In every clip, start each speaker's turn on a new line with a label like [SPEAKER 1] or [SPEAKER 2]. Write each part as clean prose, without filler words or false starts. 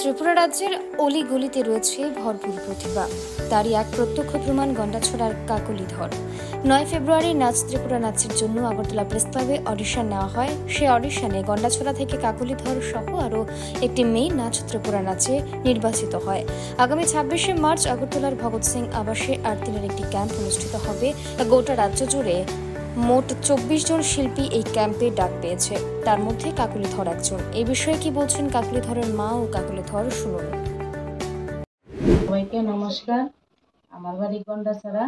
[SPEAKER 1] ত্রিপুরা রাজ্যের অলিগলিতে রয়েছে ভরপুর প্রতিভা। তারই এক প্রত্যক্ষ প্রমাণ গন্ডাছড়ার কাকলিধর। 9 ফেব্রুয়ারি নাচ ত্রিপুরা নাচের জন্য আগরতলা প্রেস ক্লাবে অডিশন নেওয়া হয়। সেই অডিশনে গন্ডাছড়া থেকে কাকলিধর সহ আরও একটি মেয়ে নাচ ত্রিপুরা নাচে নির্বাচিত হয়। আগামী 26শে মার্চ আগরতলার ভগৎ সিং আবাসে 8 দিনের একটি ক্যাম্প অনুষ্ঠিত হবে। গোটা রাজ্য জুড়ে মোট 24 জন শিল্পী এই ক্যাম্পে ডাক পেয়েছে, তার মধ্যে কাকলিধর একজন। এই বিষয়ে কি বলছেন কাকলিধরের মা ও কাকলিধর, শুনুন।
[SPEAKER 2] সবাইকে নমস্কার। আমার বাড়ি গন্ডাছড়া।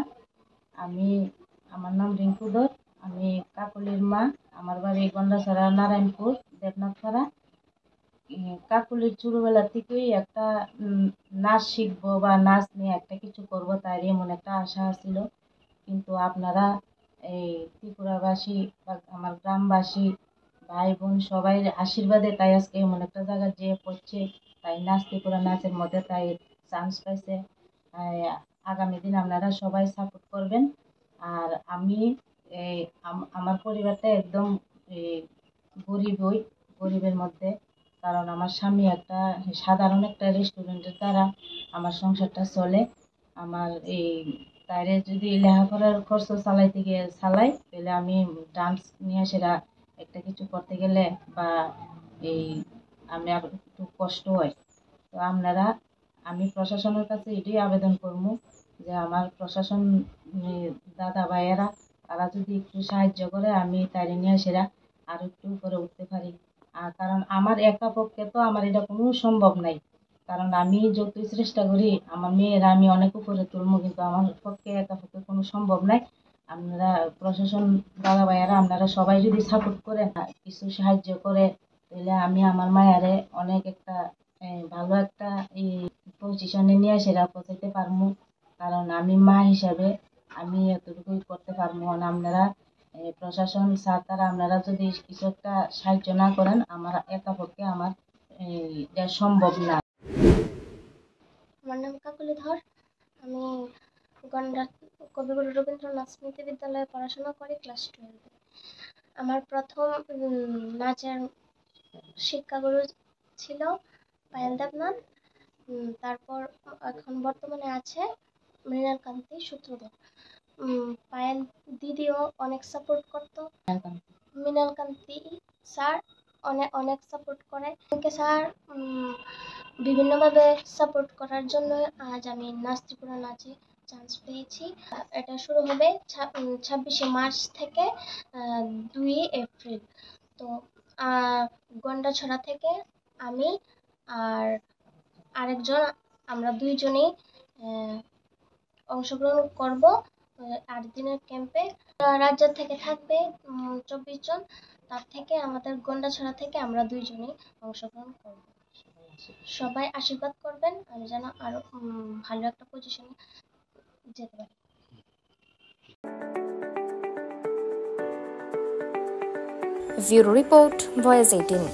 [SPEAKER 2] আমার নাম রিঙ্কু ধর। আমি কাকলির মা। আমার বাড়ি গন্ডাছড়া, নারায়ণপুর, দেবনাথপাড়া। কাকলির ছোটবেলা থেকেই একটা নাচ শিখবো বা নাচ নিয়ে একটা কিছু করবো, তাই এমন একটা আশা ছিল। কিন্তু আপনারা এই ত্রিপুরাবাসী বা আমার গ্রামবাসী ভাই বোন সবাই আশীর্বাদে তাই আজকে এমন একটা জায়গায় যেয়ে পড়ছে। তাই নাচ ত্রিপুরা নাচের মধ্যে তাই চান্স পাইছে। আগামী দিন আপনারা সবাই সাপোর্ট করবেন। আর আমি আমার পরিবারটা একদম গরিবের মধ্যে, কারণ আমার স্বামী একটা সাধারণ একটা রেস্টুরেন্টের দ্বারা আমার সংসারটা চলে। আমার তাইরে যদি লেখাপড়ার খরচ চালাইতে গিয়ে চালাই, তাহলে আমি ডান্স নিয়ে সেটা একটা কিছু করতে গেলে বা এই আমি আর একটু কষ্ট হয়। তো আমি প্রশাসনের কাছে এটাই আবেদন করবো যে আমার প্রশাসন দাদা ভাইয়েরা তারা যদি একটু সাহায্য করে, আমি তাইরে নিয়ে সেটা আর একটু উপরে উঠতে পারি। আর কারণ আমার একা পক্ষে তো আমার এটা কোনো সম্ভব নাই, কারণ আমি যতই চেষ্টা করি আমার মেয়েরা আমি অনেক উপরে তুলবো, কিন্তু আমার পক্ষে একা পক্ষে কোনো সম্ভব নাই। আপনারা প্রশাসন দাদা ভাইয়ারা আপনারা সবাই যদি সাপোর্ট করে কিছু সাহায্য করে, তাহলে আমি আমার মায়ারে অনেক একটা ভালো একটা পজিশনে নিয়ে সেটা পৌঁছাতে পারবো। কারণ আমি মা হিসাবে আমি এতটুকুই করতে পারবো না। আপনারা প্রশাসন স্যার তারা আপনারা যদি কিছু একটা সাহায্য না করেন, আমার একা পক্ষে আমার এটা সম্ভব না।
[SPEAKER 3] আমার নাম কাকলিধর। আমি কবিগুরু রবীন্দ্রনাথ স্মৃতি বিদ্যালয়ে পড়াশোনা করি, ক্লাস 12-এ। আমার প্রথম নাচের শিক্ষাগুরু ছিল পায়েল দেবনাথ। তারপর এখন বর্তমানে আছে মৃণালকান্তি সূত্রধর। পায়েল দিদিও অনেক সাপোর্ট করতো। মৃণালকান্তি স্যার অনেক সাপোর্ট করে। স্যার বিভিন্নভাবে সাপোর্ট করার জন্য আজ আমি নাচ ত্রিপুরা নাচে চান্স পেয়েছি। এটা শুরু হবে 26শে মার্চ থেকে 2 এপ্রিল। তো গন্ডাছড়া থেকে আমি আর আরেকজন, আমরা দুইজনেই অংশগ্রহণ করব 8 দিনের ক্যাম্পে। রাজ্য থেকে থাকবে 24 জন, তার থেকে আমাদের গন্ডাছড়া থেকে আমরা দুইজনেই অংশগ্রহণ করব। সবাই আশীর্বাদ করবেন আমি যেন আরো ভালো একটা পজিশনে যেতে পারি।
[SPEAKER 1] Bureau report, voice 18।